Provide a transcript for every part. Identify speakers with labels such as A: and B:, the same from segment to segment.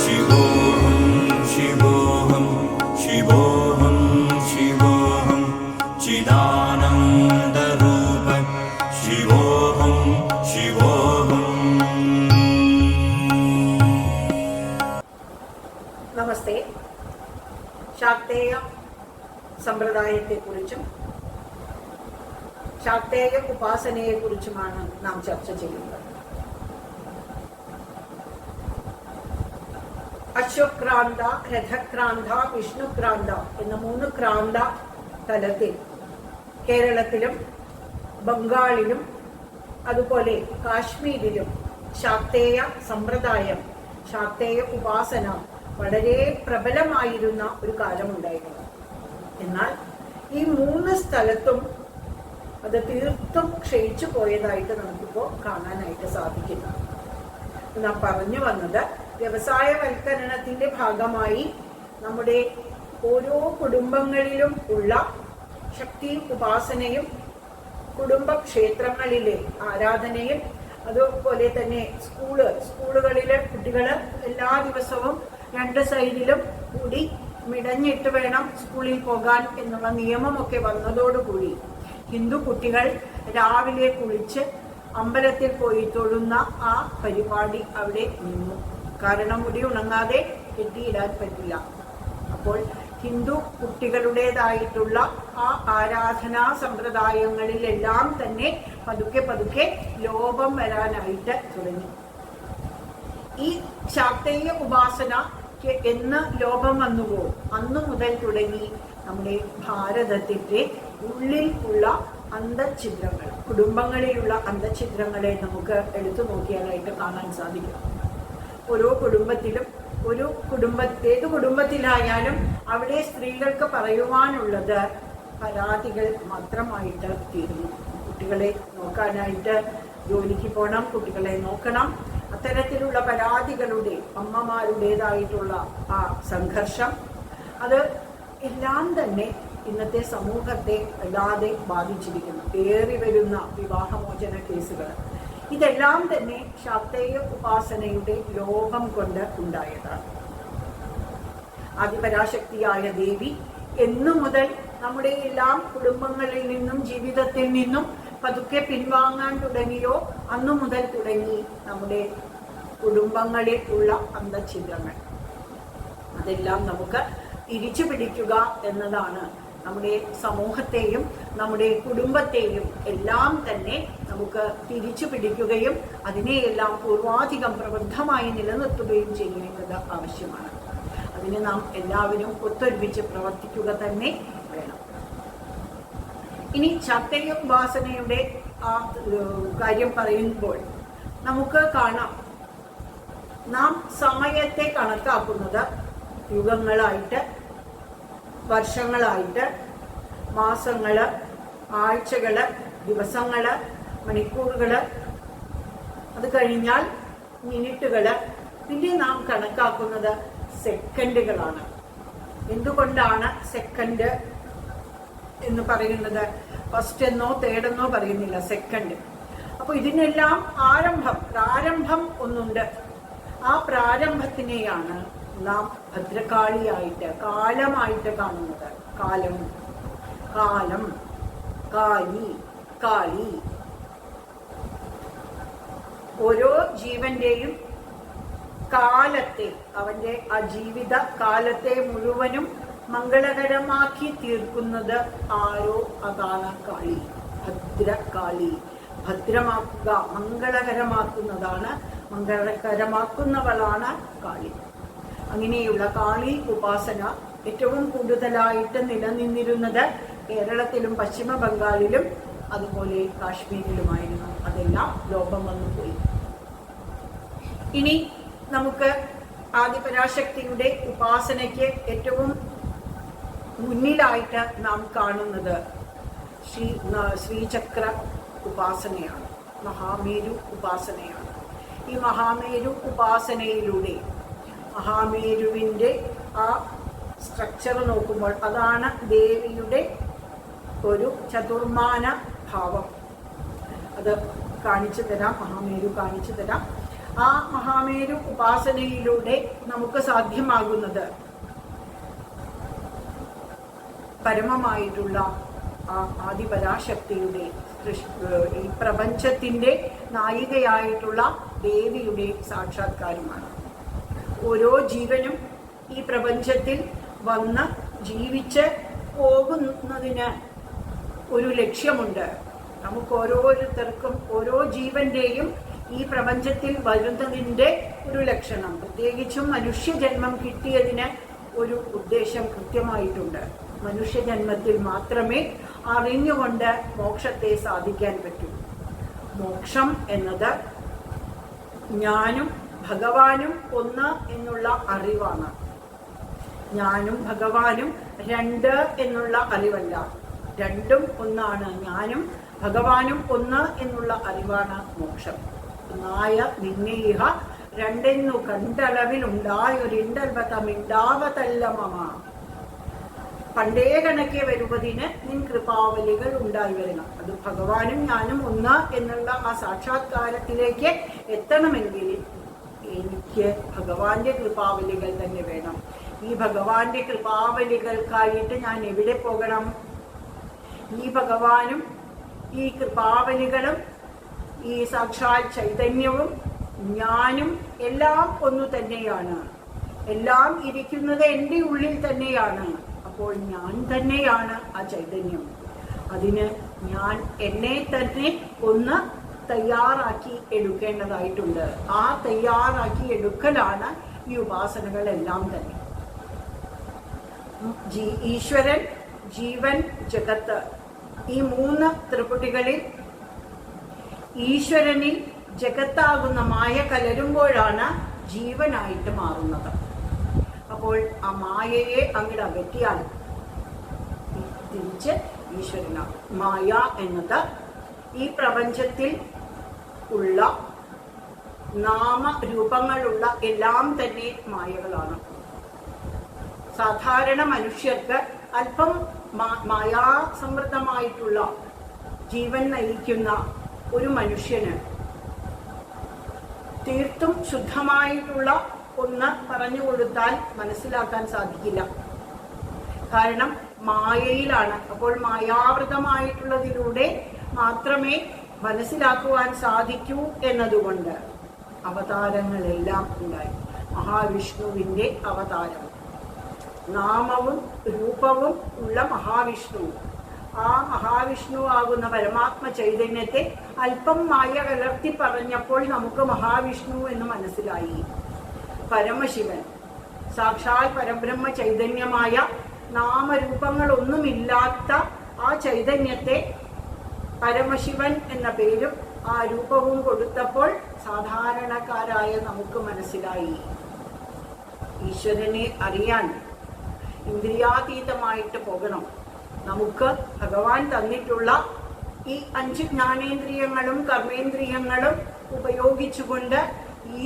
A: शिवोऽहं शिवोऽहं शिवोऽहं शिवोऽहं चिदानन्दरूप शिवोऽहं शिवोऽहं.
B: നമസ്തേ. ശാക്തേയ സമ്പ്രദായത്തെക്കുറിച്ചും ശാക്തേയ ഉപാസനയെക്കുറിച്ചുമാണ് നാം ചർച്ച ചെയ്യുന്നത്. അശ്വക്രാന്ത, രഥക്രാന്ത, വിഷ്ണുക്രാന്ത എന്ന 3 ക്രാന്ത തലത്തിൽ കേരളത്തിലും ബംഗാളിലും അതുപോലെ കാശ്മീരിലും ശാക്തേയ സമ്പ്രദായം, ശാക്തേയ ഉപാസന വളരെ പ്രബലമായിരുന്ന ഒരു കാലമുണ്ടായിരുന്നു. എന്നാൽ ഈ 3 സ്ഥലത്തും അത് തീർത്തും ക്ഷയിച്ചു പോയതായിട്ട് നമുക്കിപ്പോൾ കാണാനായിട്ട് സാധിക്കുന്നു. നാം പറഞ്ഞു വന്നത് വ്യവസായവൽക്കരണത്തിന്റെ ഭാഗമായി നമ്മുടെ ഓരോ കുടുംബങ്ങളിലും ഉള്ള ശക്തി ഉപാസനയും കുടുംബക്ഷേത്രങ്ങളിലെ ആരാധനയും അതുപോലെ തന്നെ സ്കൂളുകളിലെ കുട്ടികൾ എല്ലാ ദിവസവും 2 സൈഡിലും കൂടി മിടഞ്ഞിട്ട് വേണം സ്കൂളിൽ പോകാൻ എന്നുള്ള നിയമമൊക്കെ വന്നതോടുകൂടി ഹിന്ദു കുട്ടികൾ രാവിലെ കുളിച്ച് അമ്പലത്തിൽ പോയി തൊഴുന്ന ആ പരിപാടി അവിടെ നിന്നു. കാരണം മുടി ഉണങ്ങാതെ കെട്ടിയിടാൻ പറ്റില്ല. അപ്പോൾ ഹിന്ദു കുട്ടികളുടേതായിട്ടുള്ള ആ ആരാധനാ സമ്പ്രദായങ്ങളിലെല്ലാം തന്നെ പതുക്കെ പതുക്കെ ലോപം വരാനായിട്ട് തുടങ്ങി. ഈ ശാക്തേയ ഉപാസന എന്ന് ലോപം വന്നുവോ അന്നു മുതൽ തുടങ്ങി നമ്മുടെ ഭാരതത്തിന്റെ ഉള്ളിൽ ഉള്ള അന്തഛിദ്രങ്ങൾ, കുടുംബങ്ങളിലുള്ള അന്തഛിദ്രങ്ങളെ നമുക്ക് എടുത്തു നോക്കിയാലായിട്ട് കാണാൻ സാധിക്കും. ഓരോ കുടുംബത്തിലും ഏത് കുടുംബത്തിലായാലും അവിടെ സ്ത്രീകൾക്ക് പറയുവാനുള്ളത് പരാതികൾ മാത്രമായിട്ട് തീരുന്നു. കുട്ടികളെ നോക്കാനായിട്ട് ജോലിക്ക് പോകണം, കുട്ടികളെ നോക്കണം. അത്തരത്തിലുള്ള പരാതികളുടെ അമ്മമാരുടേതായിട്ടുള്ള ആ സംഘർഷം, അത് എല്ലാം തന്നെ ഇന്നത്തെ സമൂഹത്തെ വല്ലാതെ ബാധിച്ചിരിക്കുന്നു. ഏറി വരുന്ന വിവാഹമോചന കേസുകൾ, ഇതെല്ലാം തന്നെ ശാക്തേയ ഉപാസനയുടെ ലോപം കൊണ്ട് ഉണ്ടായതാണ്. ആദിപരാശക്തിയായ ദേവി എന്നു മുതൽ നമ്മുടെ എല്ലാം കുടുംബങ്ങളിൽ നിന്നും ജീവിതത്തിൽ നിന്നും പതുക്കെ പിൻവാങ്ങാൻ തുടങ്ങിയോ അന്നു മുതൽ തുടങ്ങി നമ്മുടെ കുടുംബങ്ങളിൽ ഉള്ള അന്തഛിദ്രങ്ങൾ. അതെല്ലാം നമുക്ക് തിരിച്ചു പിടിക്കുക എന്നതാണ് നമ്മുടെ സമൂഹത്തെയും നമ്മുടെ കുടുംബത്തെയും എല്ലാം തന്നെ നമുക്ക് തിരിച്ചു പിടിക്കുകയും അതിനെയെല്ലാം പൂർവാധികം പ്രബുദ്ധമായി നിലനിർത്തുകയും ചെയ്യേണ്ടത് ആവശ്യമാണ്. അതിന് നാം എല്ലാവരും ഒത്തൊരുമിച്ച് പ്രവർത്തിക്കുക തന്നെ വേണം. ഇനി ശാക്തേയ ഉപാസനയുടെ ആ കാര്യം പറയുമ്പോൾ നമുക്ക് കാണാം, നാം സമയത്തെ കണക്കാക്കുന്നത് യുഗങ്ങളായിട്ട്, വർഷങ്ങളായിട്ട്, മാസങ്ങള്, ആഴ്ചകള്, ദിവസങ്ങള്, മണിക്കൂറുകള്, അത് കഴിഞ്ഞാൽ മിനിറ്റുകള്, പിന്നെ നാം കണക്കാക്കുന്നത് സെക്കൻഡുകളാണ്. എന്തുകൊണ്ടാണ് സെക്കൻഡ് എന്ന് പറയുന്നത്? ഫസ്റ്റ് എന്നോ തേർഡെന്നോ പറയുന്നില്ല, സെക്കൻഡ്. അപ്പൊ ഇതിനെല്ലാം പ്രാരംഭം ഒന്നുണ്ട്. ആ പ്രാരംഭത്തിനെയാണ് നാം ഭദ്രകാളിയായിട്ട്, കാലമായിട്ട് കാണുന്നത്. കാലം, കാലി, കാളി. ഓരോ ജീവന്റെയും കാലത്തെ, അവന്റെ ആ ജീവിത കാലത്തെ മുഴുവനും മംഗളകരമാക്കി തീർക്കുന്നത് ആരോ, അതാണ് കാളി, ഭദ്രകാളി. ഭദ്രമാക്കുക, മംഗളകരമാക്കുന്നതാണ്, മംഗളകരമാക്കുന്നവളാണ് കാളി. അങ്ങനെയുള്ള കാളി ഉപാസന ഏറ്റവും കൂടുതലായിട്ട് നിലനിന്നിരുന്നത് കേരളത്തിലും പശ്ചിമ ബംഗാളിലും അതുപോലെ കാശ്മീരിലുമായിരുന്നു. അതെല്ലാം ലോപം വന്നുപോയി. ഇനി നമുക്ക് ആദിപരാശക്തിയുടെ ഉപാസനയ്ക്ക് ഏറ്റവും മുന്നിലായിട്ട് നാം കാണുന്നത് ശ്രീചക്ര ഉപാസനയാണ്, മഹാമേരു ഉപാസനയാണ്. ഈ മഹാമേരു ഉപാസനയിലൂടെ മഹാമേരുവിൻ്റെ ആ സ്ട്രക്ചർ നോക്കുമ്പോൾ അതാണ് ദേവിയുടെ ഒരു ചതുർമാന ഭാവം. അത് കാണിച്ചു തരാം, മഹാമേരു കാണിച്ചു തരാം. ആ മഹാമേരു ഉപാസനയിലൂടെ നമുക്ക് സാധ്യമാകുന്നത് പരമമായിട്ടുള്ള ആ ആദിപരാശക്തിയുടെ ഈ പ്രപഞ്ചത്തിന്റെ നായികയായിട്ടുള്ള ദേവിയുടെ സാക്ഷാത്കാരമാണ്. ഓരോ ജീവനും ഈ പ്രപഞ്ചത്തിൽ വന്ന് ജീവിച്ച് പോകുന്നതിന് ഒരു ലക്ഷ്യമുണ്ട്. നമുക്ക് ഓരോരുത്തർക്കും ഓരോ ജീവന്റെയും ഈ പ്രപഞ്ചത്തിൽ വരുന്നതിൻ്റെ ഒരു ലക്ഷണം, പ്രത്യേകിച്ചും മനുഷ്യജന്മം കിട്ടിയതിന് ഒരു ഉദ്ദേശം കൃത്യമായിട്ടുണ്ട്. മനുഷ്യജന്മത്തിൽ മാത്രമേ അറിഞ്ഞുകൊണ്ട് മോക്ഷത്തെ സാധിക്കാൻ പറ്റൂ. മോക്ഷം എന്നത് ഞാനും ഭഗവാനും ഒന്ന് എന്നുള്ള അറിവാണ്. ഞാനും ഭഗവാനും രണ്ട് എന്നുള്ള അറിവല്ല, രണ്ടും ഒന്നാണ്. ഞാനും ഭഗവാനും ഒന്ന് എന്നുള്ള അറിവാണ് മോക്ഷം. നായ നിന്നേഹ രണ്ടെന്നു കണ്ടളവിലുണ്ടായൊരിണ്ടൽവതമിണ്ടാവതല്ല മമ. പണ്ടേ കണക്കെ വരുവതിന് നിൻ കൃപാവലികൾ ഉണ്ടായി വരണം. അത് ഭഗവാനും ഞാനും ഒന്ന് എന്നുള്ള ആ സാക്ഷാത്കാരത്തിലേക്ക് എത്തണമെങ്കിൽ എനിക്ക് ഭഗവാന്റെ കൃപാവലികൾ തന്നെ വേണം. ഈ ഭഗവാന്റെ കൃപാവലികൾക്കായിട്ട് ഞാൻ എവിടെ പോകണം? ഈ ഭഗവാനും ഈ കൃപാവലികളും ഈ സാക്ഷാൽ ചൈതന്യവും ഞാനും എല്ലാം ഒന്നു തന്നെയാണ്. എല്ലാം ഇരിക്കുന്നത് എൻ്റെ ഉള്ളിൽ തന്നെയാണ്. അപ്പോൾ ഞാൻ തന്നെയാണ് ആ ചൈതന്യം. അതിന് ഞാൻ എന്നെ തന്നെ ഒന്ന് തയ്യാറാക്കി എടുക്കേണ്ടതായിട്ടുണ്ട്. ആ തയ്യാറാക്കി എടുക്കലാണ് ഈ ഉപാസനകളെല്ലാം തന്നെ. ഈശ്വരൻ, ജീവൻ, ജഗത്ത്, ഈ മൂന്ന് ത്രിപുടികളിൽ ഈശ്വരനിൽ ജഗത്താകുന്ന മായ കലരുമ്പോഴാണ് ജീവനായിട്ട് മാറുന്നത്. അപ്പോൾ ആ മായയെ അങ്ങോട്ട് അകറ്റിയാൽ തിരിച്ച് ഈശ്വരനാണ്. മായ എന്നത് ഈ പ്രപഞ്ചത്തിൽ ഉള്ള നാമരൂപങ്ങളുള്ള എല്ലാം തന്നെ മായകളാണ്. സാധാരണ മനുഷ്യർക്ക് അല്പം മായാസമൃദ്ധമായിട്ടുള്ള ജീവൻ നയിക്കുന്ന ഒരു മനുഷ്യന് തീർത്തും ശുദ്ധമായിട്ടുള്ള ഒന്ന് പറഞ്ഞു കൊടുത്താൽ മനസ്സിലാക്കാൻ സാധിക്കില്ല. കാരണം മായയിലാണ്. അപ്പോൾ മായാവൃതമായിട്ടുള്ളതിലൂടെ മാത്രമേ മനസ്സിലാക്കുവാൻ സാധിക്കൂ എന്നതുകൊണ്ട് അവതാരങ്ങളെല്ലാം ഉണ്ടായി. മഹാവിഷ്ണുവിൻ്റെ അവതാരം, നാമവും രൂപവും ഉള്ള മഹാവിഷ്ണു, ആ മഹാവിഷ്ണു ആകുന്ന പരമാത്മ ചൈതന്യത്തെ അല്പം മായ കലർത്തി പറഞ്ഞപ്പോൾ നമുക്ക് മഹാവിഷ്ണു എന്ന് മനസ്സിലായി. പരമശിവൻ, സാക്ഷാൽ പരബ്രഹ്മ ചൈതന്യമായ നാമരൂപങ്ങളൊന്നുമില്ലാത്ത ആ ചൈതന്യത്തെ പരമശിവൻ എന്ന പേരും ആ രൂപവും കൊടുത്തപ്പോൾ സാധാരണക്കാരായ നമുക്ക് മനസ്സിലായി. ഈശ്വരനെ അറിയാൻ ഇന്ദ്രിയാതീതമായിട്ട് പോകണം. നമുക്ക് ഭഗവാൻ തന്നിട്ടുള്ള ഈ 5 ജ്ഞാനേന്ദ്രിയങ്ങളും കർമ്മേന്ദ്രിയങ്ങളും ഉപയോഗിച്ചുകൊണ്ട്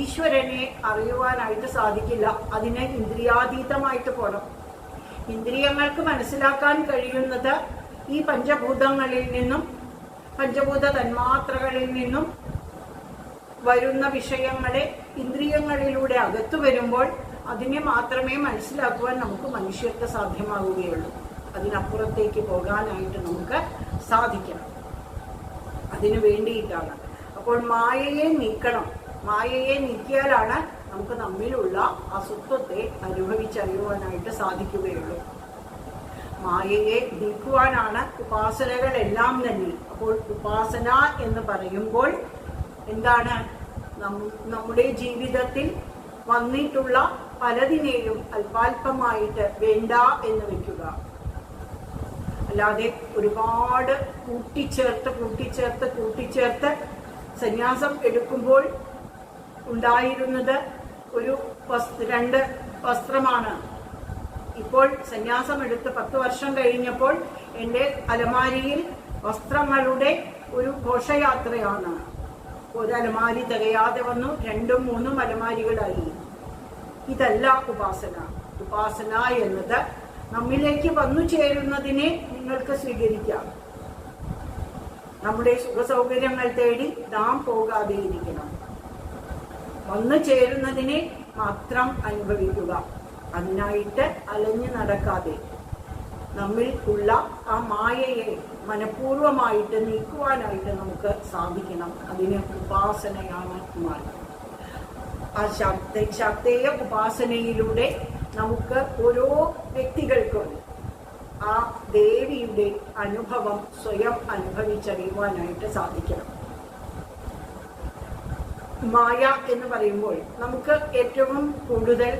B: ഈശ്വരനെ അറിയുവാനായിട്ട് സാധിക്കില്ല. അതിന് ഇന്ദ്രിയാതീതമായിട്ട് പോകണം. ഇന്ദ്രിയങ്ങൾക്ക് മനസ്സിലാക്കാൻ കഴിയുന്നത് ഈ പഞ്ചഭൂതങ്ങളിൽ നിന്നും പഞ്ചഭൂത തന്മാത്രകളിൽ നിന്നും വരുന്ന വിഷയങ്ങളെ ഇന്ദ്രിയങ്ങളിലൂടെ അകത്തു വരുമ്പോൾ അതിനെ മാത്രമേ മനസ്സിലാക്കുവാൻ നമുക്ക് മനുഷ്യർക്ക് സാധ്യമാവുകയുള്ളൂ. അതിനപ്പുറത്തേക്ക് പോകാനായിട്ട് നമുക്ക് സാധിക്കണം. അതിനു വേണ്ടിയിട്ടാണ്. അപ്പോൾ മായയെ നീക്കണം. മായയെ നീക്കിയാലാണ് നമുക്ക് നമ്മിലുള്ള അസുഖത്തെ അനുഭവിച്ചറിയുവാനായിട്ട് സാധിക്കുകയുള്ളൂ. മായയെ നീക്കുവാനാണ് ഉപാസനകളെല്ലാം തന്നെ. അപ്പോൾ ഉപാസന എന്ന് പറയുമ്പോൾ എന്താണ്? നമ്മുടെ ജീവിതത്തിൽ വന്നിട്ടുള്ള പലതിനെയും അല്പാൽപമായിട്ട് വേണ്ട എന്ന് വെക്കുക. അല്ലാതെ ഒരുപാട് കൂട്ടിച്ചേർത്ത് സന്യാസം എടുക്കുമ്പോൾ ഉണ്ടായിരുന്നത് ഒരു 2 വസ്ത്രമാണ്. ഇപ്പോൾ സന്യാസം എടുത്ത് 10 വർഷം കഴിഞ്ഞപ്പോൾ എൻ്റെ അലമാരിയിൽ വസ്ത്രങ്ങളുടെ ഒരു ഘോഷയാത്രയാണ്. ഒരു അലമാരി തികയാതെ വന്നു, 2ഉം 3ഉം അലമാരികളായി. ഇതല്ല ഉപാസന. ഉപാസന എന്നത് നമ്മിലേക്ക് വന്നു ചേരുന്നതിനെ നിങ്ങൾക്ക് സ്വീകരിക്കാം. നമ്മുടെ സുഖസൗകര്യങ്ങൾ തേടി നാം പോകാതെ ഇരിക്കണം. വന്നു ചേരുന്നതിനെ മാത്രം അനുഭവിക്കുക. അതിനായിട്ട് അലഞ്ഞു നടക്കാതെ നമ്മിൽ ഉള്ള ആ മായയെ മനഃപൂർവമായിട്ട് നീക്കുവാനായിട്ട് നമുക്ക് സാധിക്കണം. അതിന് ഉപാസനയാണ് മാർഗം. ആ ശാക്തേയ ഉപാസനയിലൂടെ നമുക്ക് ഓരോ വ്യക്തികൾക്കും ആ ദേവിയുടെ അനുഭവം സ്വയം അനുഭവിച്ചറിയുവാനായിട്ട് സാധിക്കണം. മായ എന്ന് പറയുമ്പോൾ നമുക്ക് ഏറ്റവും കൂടുതൽ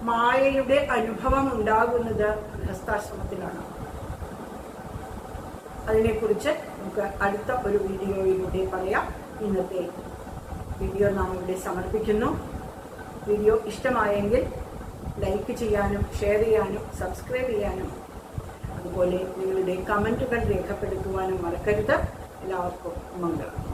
B: മായയുടെ അനുഭവം ഉണ്ടാകുന്നത് ഗൃഹസ്ഥാശ്രമത്തിലാണ്. അതിനെക്കുറിച്ച് നമുക്ക് അടുത്ത ഒരു വീഡിയോയിലൂടെ പറയാം. ഇന്നത്തെ വീഡിയോ നാം ഇവിടെ സമർപ്പിക്കുന്നു. വീഡിയോ ഇഷ്ടമായെങ്കിൽ ലൈക്ക് ചെയ്യാനും ഷെയർ ചെയ്യാനും സബ്സ്ക്രൈബ് ചെയ്യാനും അതുപോലെ നിങ്ങളുടെ കമൻറ്റുകൾ രേഖപ്പെടുത്തുവാനും മറക്കരുത്. എല്ലാവർക്കും മംഗളം.